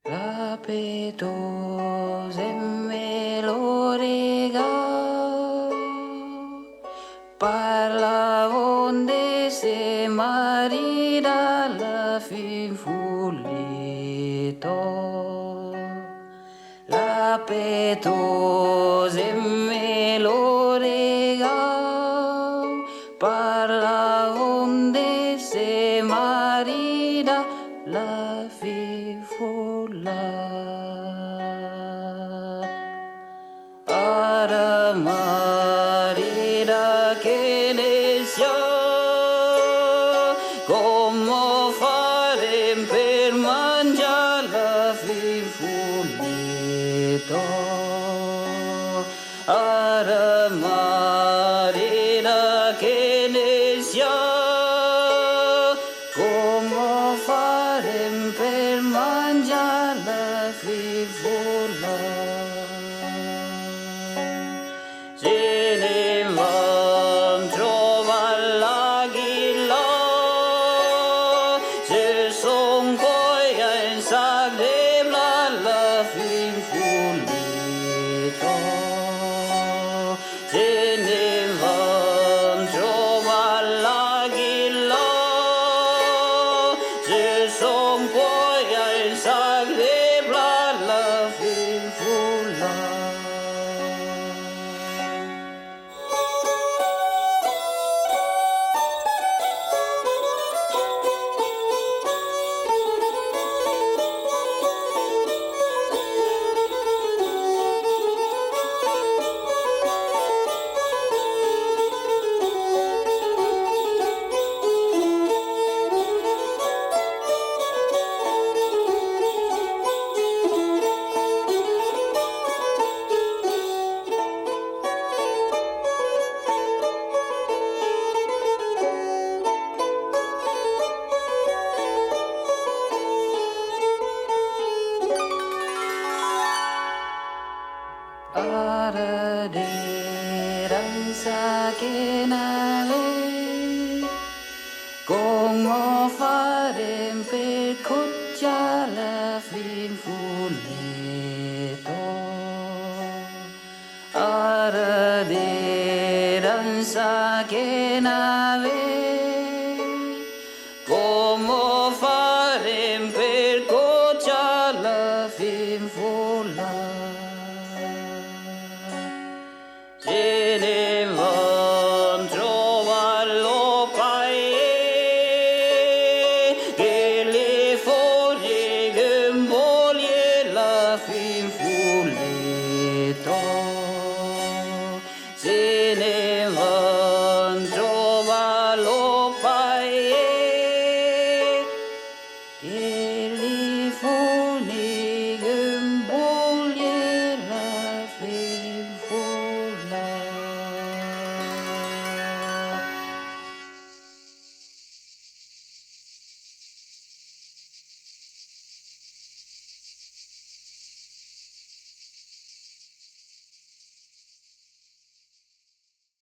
Rapeto zemmelo parla onde se marida la fin fulito la peto zemmelo parla onde se marida la fin Ara marida che ne sia, come fare per mangiare la fifulito. Ara marida che ne sia, come fare per mangiare la fifulito. Se ne van trova la ghilla, se son coia in Zagreb la fin fulito. Se ne van trova la ghilla, se son coia in Zagreb la fin fulito. Ara deran sakenale come fare per coccia la fin fu